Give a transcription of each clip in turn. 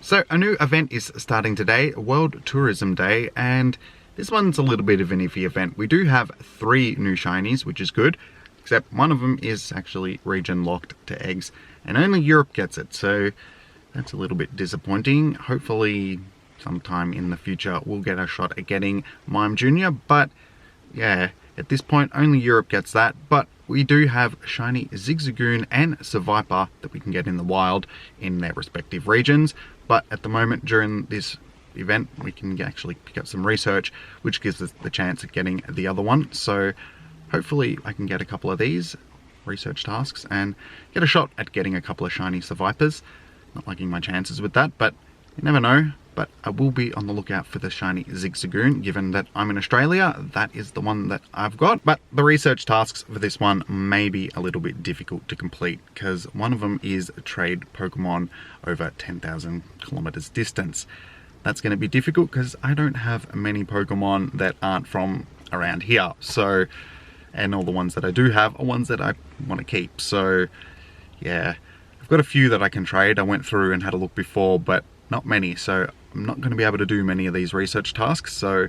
So a new event is starting today, World Tourism Day, and this one's a little bit of an iffy event. We do have 3 new shinies, which is good, except one of them is actually region locked to eggs, and only Europe gets it, so that's a little bit disappointing. Hopefully sometime in the future we'll get a shot at getting Mime Jr., but yeah, at this point only Europe gets that. But we do have shiny Zigzagoon and Seviper that we can get in the wild in their respective regions. But at the moment during this event we can actually pick up some research, which gives us the chance of getting the other one. So hopefully I can get a couple of these research tasks and get a shot at getting a couple of shiny Sevipers. Not liking my chances with that, but you never know. But I will be on the lookout for the shiny Zigzagoon, given that I'm in Australia. That is the one that I've got. But the research tasks for this one may be a little bit difficult to complete, because one of them is trade Pokemon over 10,000 kilometers distance. That's going to be difficult because I don't have many Pokemon that aren't from around here. So, and all the ones that I do have are ones that I want to keep. So yeah, I've got a few that I can trade. I went through and had a look before, but not many. So I'm not going to be able to do many of these research tasks. So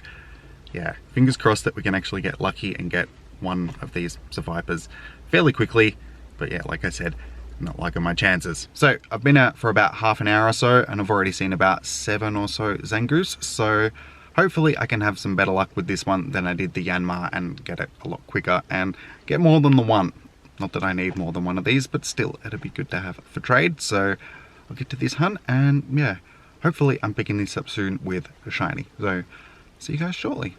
yeah, fingers crossed that we can actually get lucky and get one of these Sevipers fairly quickly. But yeah, like I said, not liking my chances. So I've been out for about half an hour or so, and I've already seen about 7 or so Zangoose. So hopefully I can have some better luck with this one than I did the Yanmar and get it a lot quicker and get more than the one. Not that I need more than one of these, but still it'd be good to have for trade. So I'll get to this hunt, and yeah, hopefully I'm picking this up soon with a shiny. So see you guys shortly.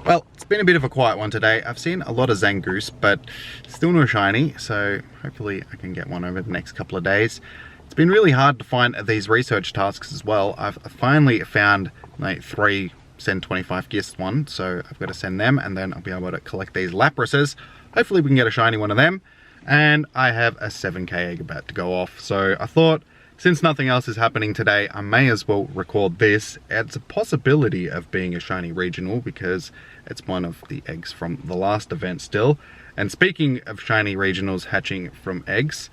Well, it's been a bit of a quiet one today. I've seen a lot of Zangoose, but still no shiny, so hopefully I can get one over the next couple of days. It's been really hard to find these research tasks as well. I've finally found like 3 send 25 gifts one, so I've got to send them, and then I'll be able to collect these Laprases. Hopefully we can get a shiny one of them, and I have a 7k egg about to go off. So I thought, since nothing else is happening today, I may as well record this. It's a possibility of being a shiny regional because it's one of the eggs from the last event still. And speaking of shiny regionals hatching from eggs,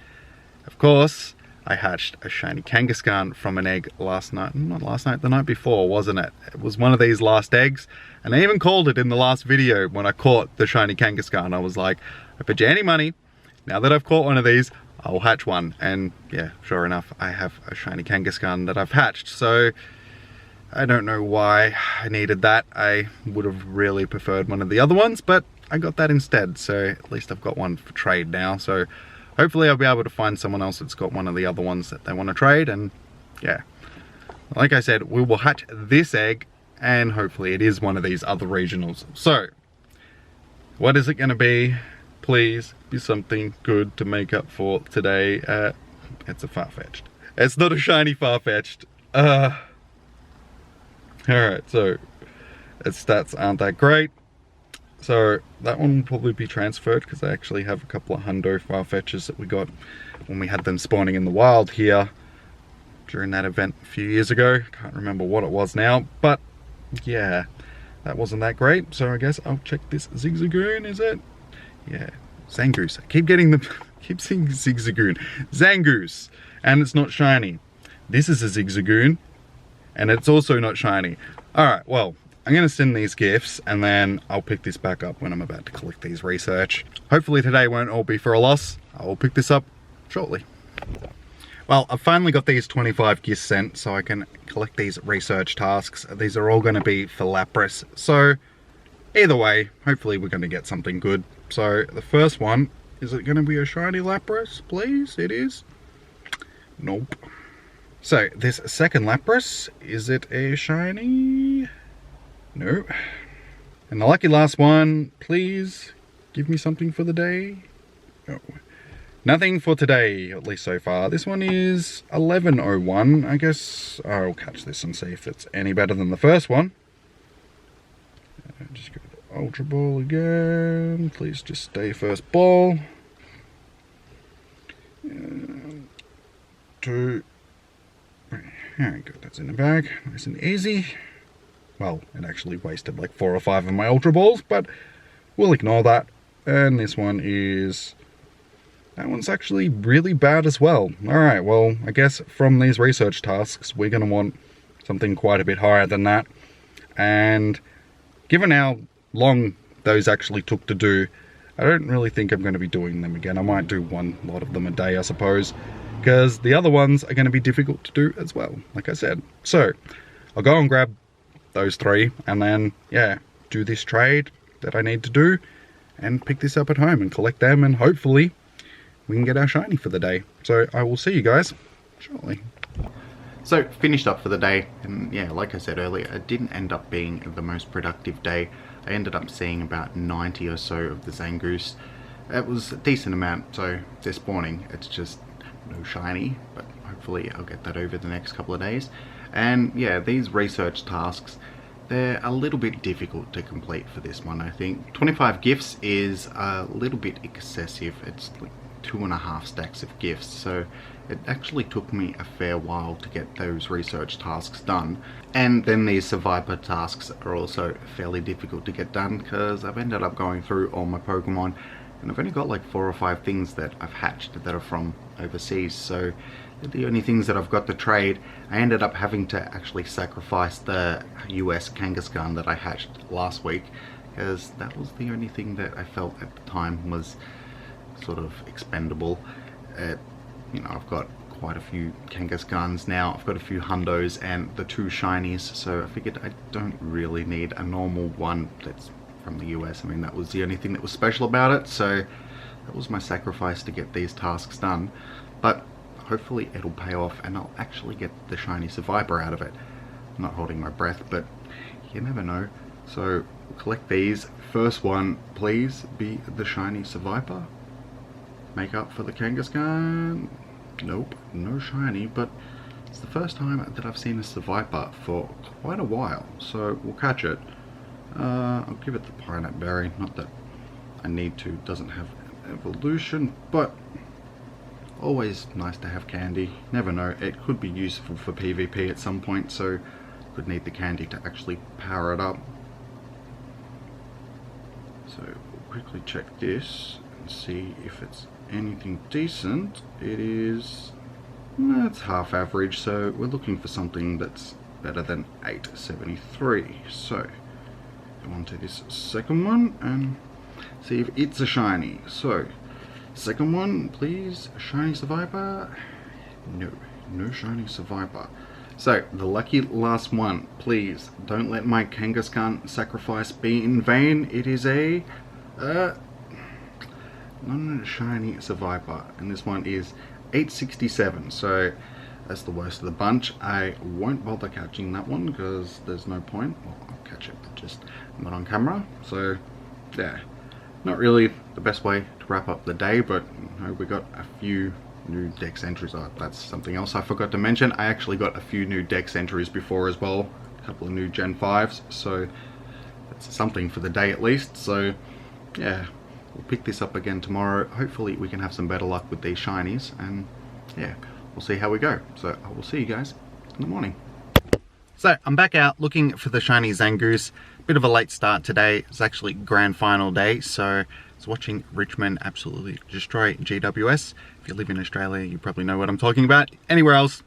of course, I hatched a shiny Kangaskhan from an egg last night. Not last night, the night before, wasn't it? It was one of these last eggs. And I even called it in the last video when I caught the shiny Kangaskhan. I was like, I bet you any money, now that I've caught one of these, I'll hatch one. And yeah, sure enough, I have a shiny Kangaskhan that I've hatched. So I don't know why I needed that. I would have really preferred one of the other ones, but I got that instead. So at least I've got one for trade now. So hopefully I'll be able to find someone else that's got one of the other ones that they want to trade. And yeah, like I said, we will hatch this egg, and hopefully it is one of these other regionals. So what is it going to be? Please be something good to make up for today. It's a Farfetch'd. It's not a shiny Farfetch'd. Alright, so its stats aren't that great. So that one will probably be transferred because I actually have a couple of hundo Farfetch'ds that we got when we had them spawning in the wild here during that event a few years ago. Can't remember what it was now, but yeah, that wasn't that great. So I guess I'll check this Zigzagoon, is it? Yeah, Zangoose. I keep getting them, keep seeing Zigzagoon. Zangoose, and it's not shiny. This is a Zigzagoon, and it's also not shiny. Alright, well, I'm going to send these gifts, and then I'll pick this back up when I'm about to collect these research. Hopefully today won't all be for a loss. I will pick this up shortly. Well, I've finally got these 25 gifts sent, so I can collect these research tasks. These are all going to be for Lapras, so either way, hopefully we're going to get something good. So the first one, is it going to be a shiny Lapras, please? It is? Nope. So this second Lapras, is it a shiny? No. And the lucky last one, please give me something for the day. No. Nothing for today, at least so far. This one is 1101. I guess I'll catch this and see if it's any better than the first one. Just go to the Ultra Ball again. Please just stay first ball. 2. Very good, that's in the bag. Nice and easy. Well, it actually wasted like 4 or 5 of my Ultra Balls, but we'll ignore that. And this one is that one's actually really bad as well. Alright, well, I guess from these research tasks, we're going to want something quite a bit higher than that. And given how long those actually took to do, I don't really think I'm going to be doing them again. I might do one lot of them a day, I suppose, because the other ones are going to be difficult to do as well, like I said. So, I'll go and grab those 3, and then, yeah, do this trade that I need to do, and pick this up at home and collect them, and hopefully we can get our shiny for the day. So I will see you guys shortly. So finished up for the day, and yeah, like I said earlier, it didn't end up being the most productive day. I ended up seeing about 90 or so of the Zangoose. It was a decent amount, so this morning it's just no shiny, but hopefully I'll get that over the next couple of days. And yeah, these research tasks, they're a little bit difficult to complete for this one, I think. 25 gifts is a little bit excessive. It's like 2.5 stacks of gifts, so it actually took me a fair while to get those research tasks done. And then these Seviper tasks are also fairly difficult to get done because I've ended up going through all my Pokemon and I've only got like 4 or 5 things that I've hatched that are from overseas, so they're the only things that I've got to trade. I ended up having to actually sacrifice the US Kangaskhan that I hatched last week because that was the only thing that I felt at the time was sort of expendable. You know, I've got quite a few Kangaskhan's now, I've got a few hundos and the 2 shinies, so I figured I don't really need a normal one that's from the US. I mean, that was the only thing that was special about it, so that was my sacrifice to get these tasks done. But hopefully it'll pay off and I'll actually get the shiny Seviper out of it. I'm not holding my breath, but you never know. So we'll collect these. First one, please be the shiny Seviper. Make up for the Kangaskhan. Nope, no shiny, but it's the first time that I've seen a Seviper for quite a while, so we'll catch it. I'll give it the pineapple berry, not that I need to, doesn't have evolution, but always nice to have candy. Never know, it could be useful for PvP at some point, so could need the candy to actually power it up. So we'll quickly check this and see if it's anything decent. It is, it's half average, so we're looking for something that's better than 873. So go on to this second one and see if it's a shiny. So second one, please, shiny Seviper. No, no shiny Seviper. So the lucky last one, please don't let my Kangaskhan sacrifice be in vain. It is a not a shiny Seviper, and this one is 867, so that's the worst of the bunch. I won't bother catching that one because there's no point. Well, I'll catch it, but just not on camera. So yeah, not really the best way to wrap up the day, but you know, we got a few new dex entries. Oh, that's something else I forgot to mention. I actually got a few new dex entries before as well, a couple of new Gen 5s, so that's something for the day at least. So yeah, we'll pick this up again tomorrow. Hopefully we can have some better luck with these shinies, and yeah, we'll see how we go. So I will see you guys in the morning. So I'm back out looking for the shiny Zangoose. Bit of a late start today. It's actually grand final day, so I was watching Richmond absolutely destroy GWS. If you live in Australia, you probably know what I'm talking about. Anywhere else,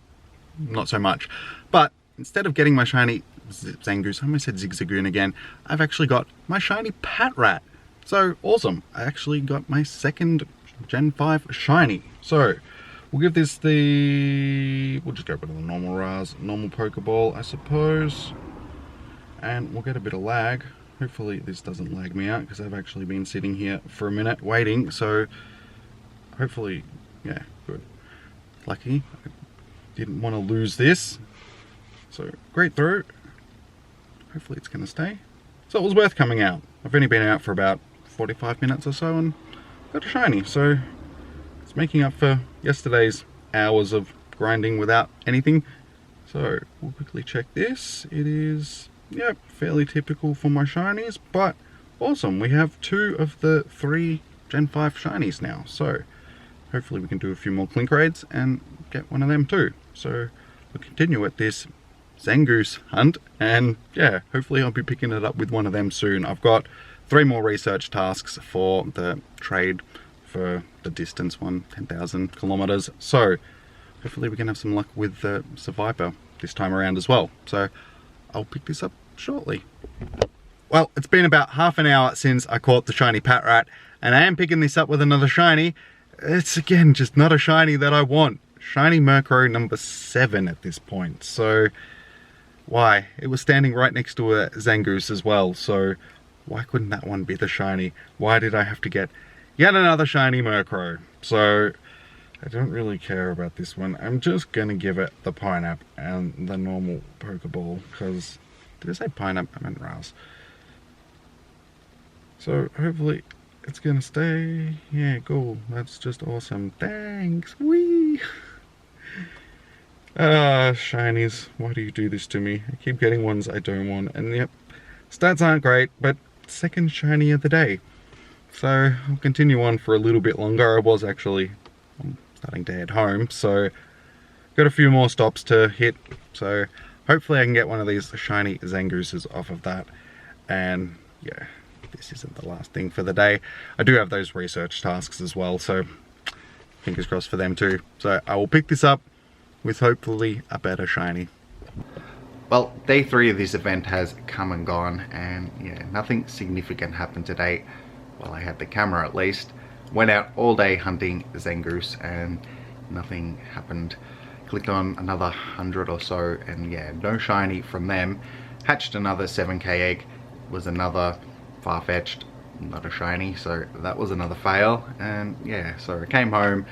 not so much. But instead of getting my shiny Zangoose, I almost said Zigzagoon again, I've actually got my shiny Patrat. So awesome, I actually got my second Gen 5 shiny. So we'll give this we'll just go with the normal normal Pokeball, I suppose. And we'll get a bit of lag. Hopefully this doesn't lag me out because I've actually been sitting here for a minute waiting. So hopefully, yeah, good. Lucky, I didn't want to lose this. So great throw. Hopefully it's going to stay. So it was worth coming out. I've only been out for about 45 minutes or so and got a shiny, so it's making up for yesterday's hours of grinding without anything. So we'll quickly check this. It is, yep, fairly typical for my shinies, but awesome. We have 2 of the 3 Gen 5 shinies now, so hopefully we can do a few more Clink raids and get one of them too. So we'll continue at this Zangoose hunt, and yeah, hopefully I'll be picking it up with one of them soon. I've got 3 more research tasks for the trade for the distance one, 10,000 kilometers. So hopefully we can have some luck with the Seviper this time around as well. So I'll pick this up shortly. Well, it's been about half an hour since I caught the shiny Patrat, and I am picking this up with another shiny. It's again just not a shiny that I want. Shiny Murkrow number 7 at this point. So why? It was standing right next to a Zangoose as well, so why couldn't that one be the shiny? Why did I have to get yet another shiny Murkrow? So I don't really care about this one. I'm just gonna give it the Pineapple and the normal Pokeball, because did I say Pineapple? I meant Raz. So hopefully it's gonna stay. Yeah, cool. That's just awesome. Thanks. Whee! Shinies. Why do you do this to me? I keep getting ones I don't want. And yep, stats aren't great, but second shiny of the day. So I'll continue on for a little bit longer. I'm starting to head home, so got a few more stops to hit. So hopefully I can get one of these shiny Zangooses off of that. And yeah, this isn't the last thing for the day. I do have those research tasks as well, so fingers crossed for them too. So I will pick this up with hopefully a better shiny. Well, day 3 of this event has come and gone, and yeah, nothing significant happened today. Well, I had the camera at least. Went out all day hunting Zangoose and nothing happened. Clicked on another 100 or so, and yeah, no shiny from them. Hatched another 7k egg, was another far-fetched, not a shiny, so that was another fail. And yeah, so I came home,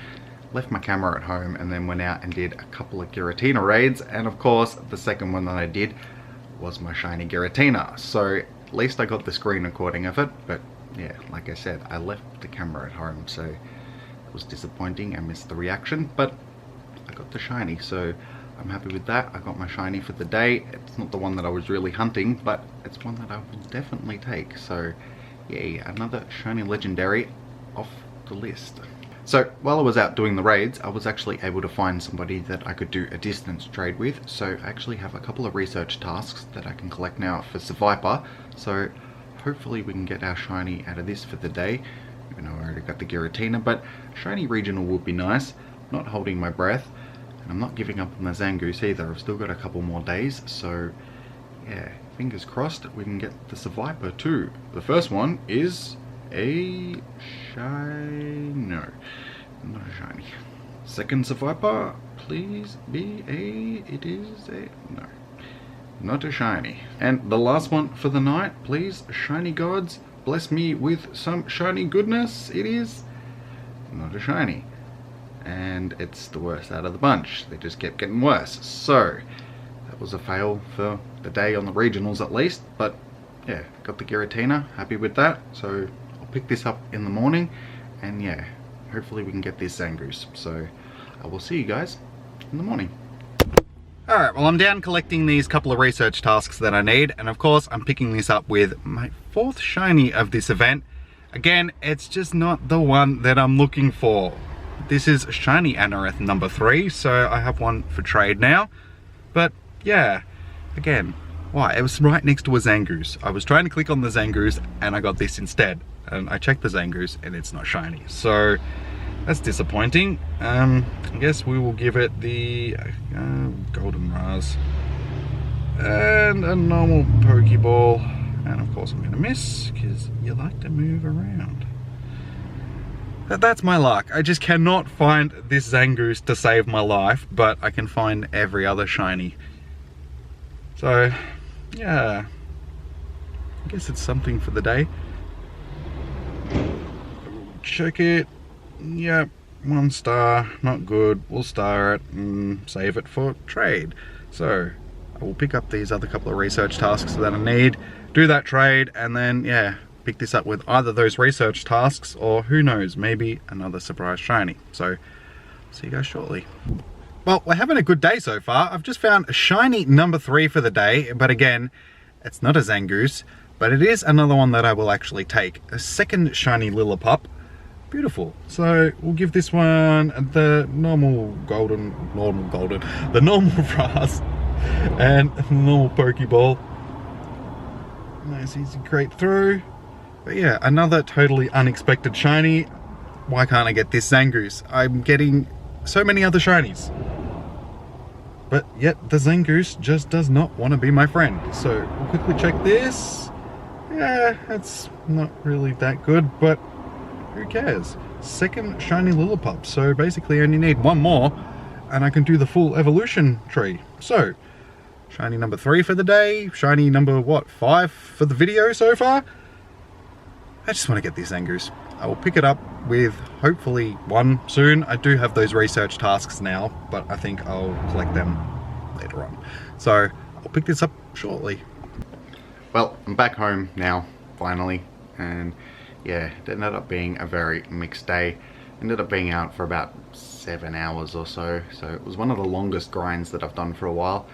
left my camera at home, and then went out and did a couple of Giratina raids. And of course, the second one that I did was my shiny Giratina. So at least I got the screen recording of it, but yeah, like I said, I left the camera at home, so it was disappointing. I missed the reaction, but I got the shiny, so I'm happy with that. I got my shiny for the day. It's not the one that I was really hunting, but it's one that I will definitely take. So yeah, another shiny legendary off the list. So while I was out doing the raids, I was actually able to find somebody that I could do a distance trade with. So I actually have a couple of research tasks that I can collect now for Seviper. So hopefully we can get our shiny out of this for the day. Even though I already got the Giratina, but shiny regional would be nice. Not holding my breath. And I'm not giving up on the Zangoose either. I've still got a couple more days. So yeah, fingers crossed we can get the Seviper too. The first one is a shiny. No, not a shiny. Second Seviper, please be a. It is a. No, not a shiny. And the last one for the night, please, shiny gods, bless me with some shiny goodness. It is not a shiny. And it's the worst out of the bunch. They just kept getting worse. So that was a fail for the day on the regionals at least. But yeah, got the Giratina, happy with that. So I'll pick this up in the morning, and yeah, hopefully we can get this Zangoose. So I will see you guys in the morning. Alright, well I'm down collecting these couple of research tasks that I need, and of course I'm picking this up with my 4th shiny of this event. Again, it's just not the one that I'm looking for. This is shiny Anorith number 3, so I have one for trade now. But yeah, again, why? It was right next to a Zangoose. I was trying to click on the Zangoose and I got this instead. And I checked the Zangoose and it's not shiny. So that's disappointing. I guess we will give it the Golden Raz and a normal Pokeball. And of course I'm going to miss because you like to move around. That's my luck. I just cannot find this Zangoose to save my life, but I can find every other shiny. So, yeah. I guess it's something for the day. Check it. Yep, 1 star. Not good. We'll star it and save it for trade. So, I will pick up these other couple of research tasks that I need, do that trade, and then, yeah, pick this up with either those research tasks or who knows, maybe another surprise shiny. So see you guys shortly. Well, we're having a good day so far. I've just found a shiny number 3 for the day, but again, it's not a Zangoose, but it is another one that I will actually take. A second shiny Lillipup. Beautiful. So we'll give this one the normal the normal Raz and the normal Pokeball. Nice easy crate through. But yeah, another totally unexpected shiny. why can't I get this Zangoose? I'm getting so many other shinies. But yet the Zangoose just does not want to be my friend. So we'll quickly check this. Yeah, it's not really that good, but who cares? Second shiny Lillipup. So basically I only need one more and I can do the full evolution tree. So shiny number 3 for the day. Shiny number, what, 5 for the video so far? I just want to get this Zangoose. I will pick it up with hopefully one soon. I do have those research tasks now, but I think I'll collect them later on. So I'll pick this up shortly. Well, I'm back home now, finally. And yeah, it ended up being a very mixed day. Ended up being out for about 7 hours or so. So it was one of the longest grinds that I've done for a while.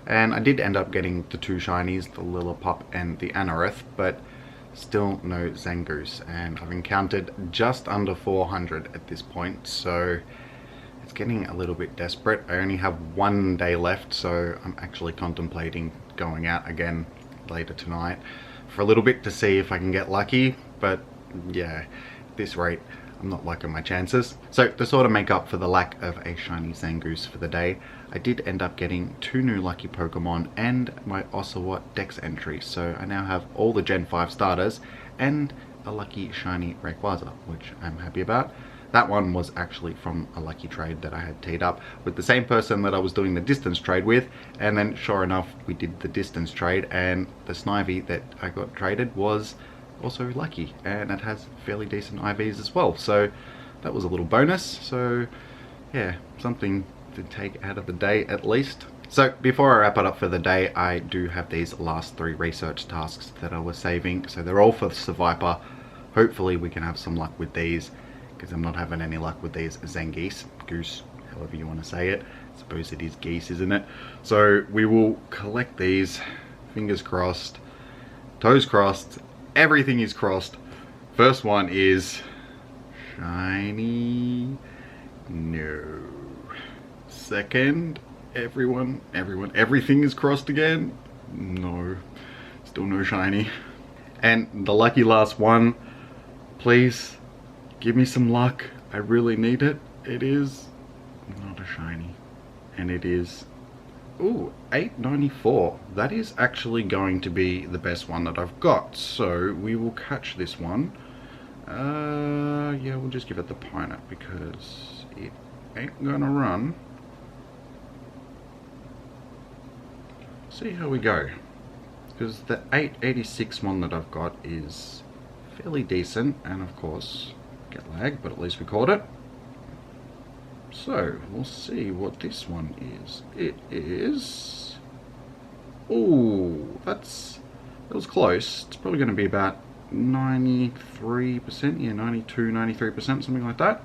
And I did end up getting the 2 shinies, the Lillipup and the Anorith, but still no Zangoose, and I've encountered just under 400 at this point, so it's getting a little bit desperate. I only have 1 day left, so I'm actually contemplating going out again later tonight for a little bit to see if I can get lucky, but yeah, at this rate I'm not liking my chances. So to sort of make up for the lack of a shiny Zangoose for the day, I did end up getting 2 new lucky Pokemon and my Ocelot Dex entry. So I now have all the Gen 5 starters and a lucky shiny Rayquaza, which I'm happy about. That one was actually from a lucky trade that I had teed up with the same person that I was doing the distance trade with, and then sure enough we did the distance trade, and the Snivy that I got traded was also lucky, and it has fairly decent IVs as well, so that was a little bonus. So yeah, something to take out of the day at least. So before I wrap it up for the day, I do have these last 3 research tasks that I was saving, so they're all for Seviper. Hopefully we can have some luck with these, because I'm not having any luck with these Zangoose, goose, however you want to say it. I suppose it is geese, isn't it? So we will collect these, fingers crossed, toes crossed, everything is crossed. First one is shiny. No. Second, everything is crossed again. No. Still no shiny. And the lucky last one, please give me some luck. I really need it. It is not a shiny. And it is, ooh, 894. That is actually going to be the best one that I've got. So we will catch this one. Yeah, we'll just give it the Pineapple because it ain't gonna run. See how we go. Because the 886 one that I've got is fairly decent, and of course get lag, but at least we caught it. So we'll see what this one is. It is, ooh, that was close. It's probably going to be about 93%, yeah, 92, 93%, something like that.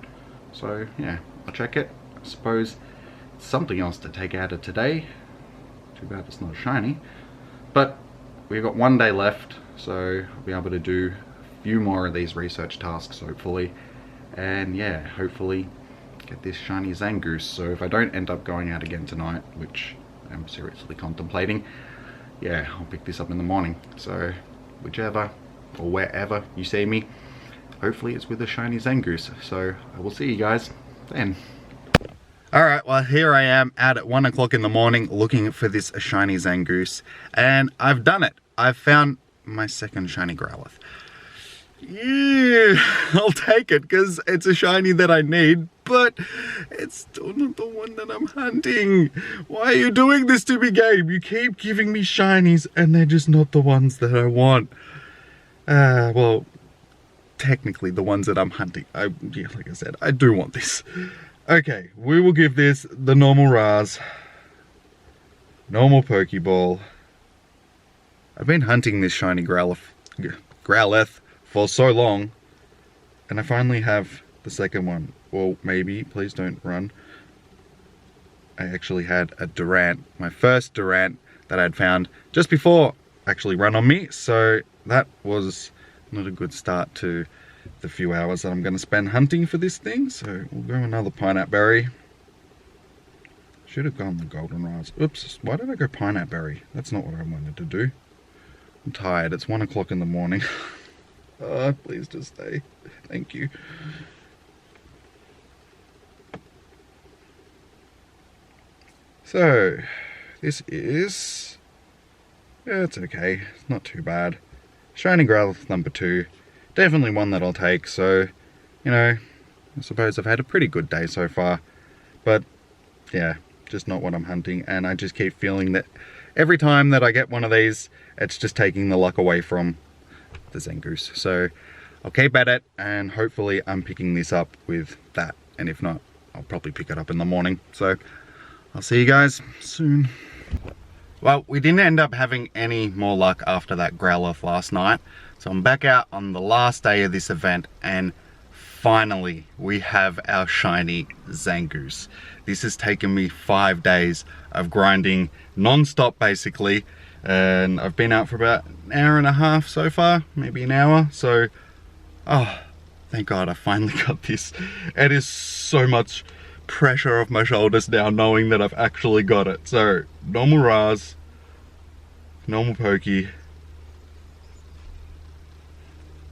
So yeah, I'll check it. I suppose it's something else to take out of today. Too bad it's not shiny, but we've got 1 day left, so I'll be able to do a few more of these research tasks hopefully, and yeah, hopefully get this shiny Zangoose. So if I don't end up going out again tonight, which I'm seriously contemplating, yeah, I'll pick this up in the morning. So whichever or wherever you see me, hopefully it's with a shiny Zangoose. So I will see you guys then. Alright, well here I am out at 1 o'clock in the morning looking for this shiny Zangoose, and I've done it. I've found my second shiny Growlithe. Yeah, I'll take it because it's a shiny that I need, but it's still not the one that I'm hunting. Why are you doing this to me, game? You keep giving me shinies and they're just not the ones that I want. Well, technically the ones that I'm hunting. Yeah, like I said, I do want this. Okay, we will give this the normal Raz. Normal Pokeball. I've been hunting this shiny Growlithe for so long, and I finally have the second one. Well, maybe, please don't run. I actually had a Durant, my first Durant that I'd found just before actually run on me, so that was not a good start to the few hours that I'm going to spend hunting for this thing. So we'll go another Pineapple Berry. Should have gone the Goldenrod. Oops, why did I go Pineapple Berry? That's not what I wanted to do. I'm tired, it's 1 o'clock in the morning. Please just stay. Thank you. So, this is... yeah, it's okay. It's not too bad. Shiny Growlithe number 2. Definitely one that I'll take, so, you know, I suppose I've had a pretty good day so far. But, yeah, just not what I'm hunting, and I just keep feeling that every time that I get one of these, it's just taking the luck away from the Zangoose. So, I'll keep at it, and hopefully I'm picking this up with that, and if not, I'll probably pick it up in the morning. So, I'll see you guys soon. Well, we didn't end up having any more luck after that Growlithe last night, so I'm back out on the last day of this event, and finally we have our shiny Zangoose. This has taken me 5 days of grinding non-stop basically, and I've been out for about an hour and a half so far, maybe an hour, so oh, thank God I finally got this. It is so much pressure off my shoulders now knowing that I've actually got it. So, normal Raz, normal Pokey.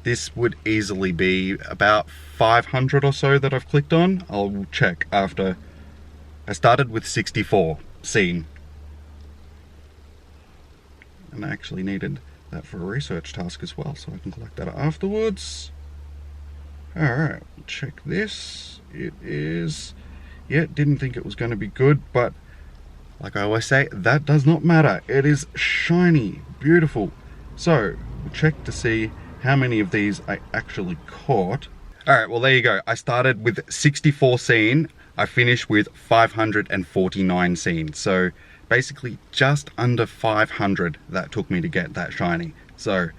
This would easily be about 500 or so that I've clicked on. I'll check after. I started with 64 seen. And I actually needed that for a research task as well, so I can collect that afterwards. Alright, check this. It is... yeah, didn't think it was going to be good, but like I always say, that does not matter. It is shiny, beautiful. So, we'll check to see how many of these I actually caught. Alright, well there you go. I started with 64 seen. I finished with 549 seen. So, basically just under 500 that took me to get that shiny. So,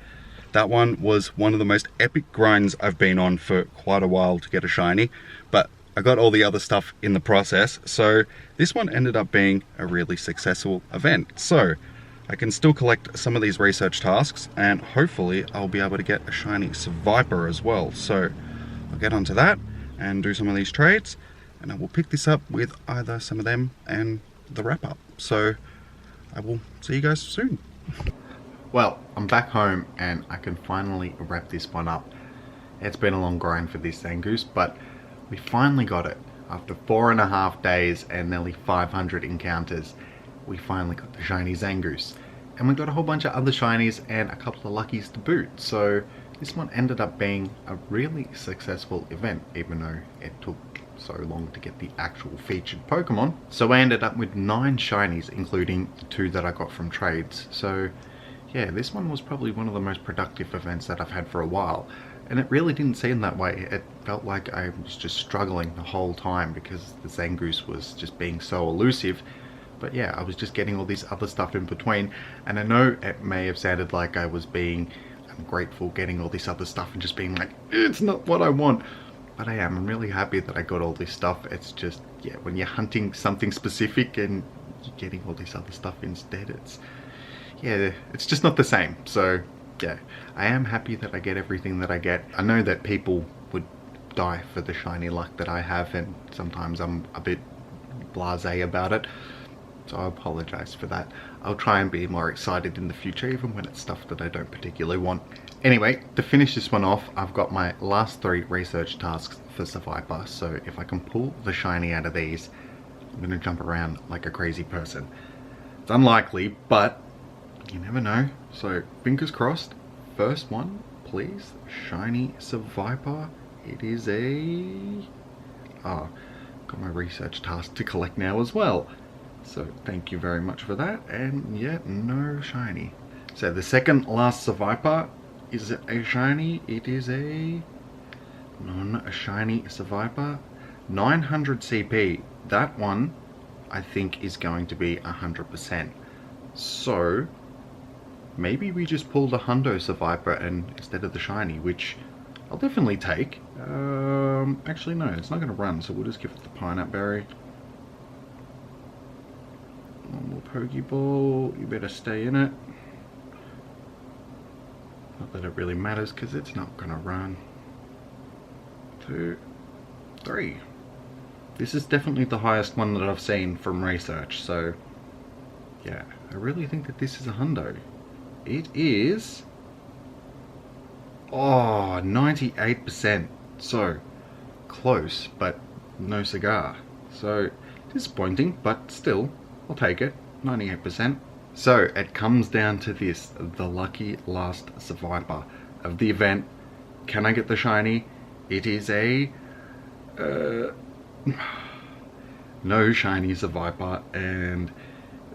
that one was one of the most epic grinds I've been on for quite a while to get a shiny. But I got all the other stuff in the process, so this one ended up being a really successful event. So I can still collect some of these research tasks, and hopefully I'll be able to get a shiny Seviper as well. So I'll get onto that and do some of these trades, and I will pick this up with either some of them and the wrap up. So I will see you guys soon. Well, I'm back home and I can finally wrap this one up. It's been a long grind for this Zangoose, but we finally got it. After 4.5 days and nearly 500 encounters, we finally got the shiny Zangoose. And we got a whole bunch of other shinies and a couple of luckies to boot. So this one ended up being a really successful event, even though it took so long to get the actual featured Pokemon. So I ended up with 9 shinies, including the 2 that I got from trades. So yeah, this one was probably one of the most productive events that I've had for a while. And it really didn't seem that way. It felt like I was just struggling the whole time because the Zangoose was just being so elusive. But yeah, I was just getting all this other stuff in between. And I know it may have sounded like I was being ungrateful getting all this other stuff and just being like, it's not what I want. But I am. I'm really happy that I got all this stuff. It's just, yeah, when you're hunting something specific and you're getting all this other stuff instead, it's just not the same. So yeah, I am happy that I get everything that I get. I know that people would die for the shiny luck that I have, and sometimes I'm a bit blasé about it, so I apologize for that. I'll try and be more excited in the future, even when it's stuff that I don't particularly want. Anyway, to finish this one off, I've got my last 3 research tasks for Seviper, so if I can pull the shiny out of these, I'm going to jump around like a crazy person. It's unlikely, but you never know. So fingers crossed. First one, please. Shiny Seviper. It is a... oh, got my research task to collect now as well. So thank you very much for that. And yeah, no shiny. So the second last Seviper, is it a shiny? It is a non-shiny Seviper. 900 CP. That one, I think, is going to be 100%. So maybe we just pulled a hundo Seviper and instead of the shiny, which I'll definitely take. Actually no, it's not going to run, so we'll just give it the pineapple berry. Normal Pokeball, you better stay in it. Not that it really matters because it's not going to run. 2, 3. This is definitely the highest one that I've seen from research, so yeah, I really think that this is a hundo. It is, oh, 98%. So close, but no cigar. So disappointing, but still I'll take it. 98%. So it comes down to this, the lucky last Seviper of the event. Can I get the shiny? It is a no shiny Seviper, and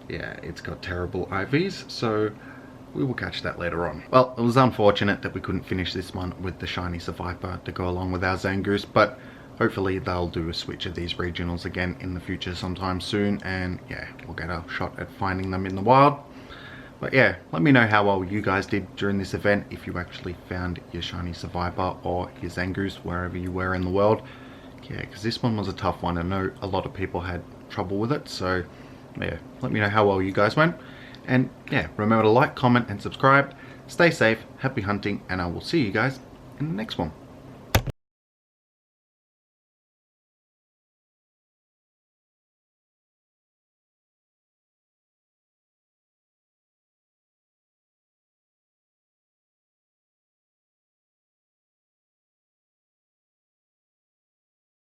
yeah, it's got terrible IVs, so we will catch that later on. Well, it was unfortunate that we couldn't finish this one with the shiny Seviper to go along with our Zangoose, but hopefully they'll do a switch of these regionals again in the future sometime soon, and yeah, we'll get a shot at finding them in the wild. But yeah, let me know how well you guys did during this event, if you actually found your shiny Seviper or your Zangoose wherever you were in the world. Yeah, because this one was a tough one. I know a lot of people had trouble with it, so yeah, let me know how well you guys went. And yeah, remember to like, comment and subscribe. Stay safe, happy hunting, and I will see you guys in the next one.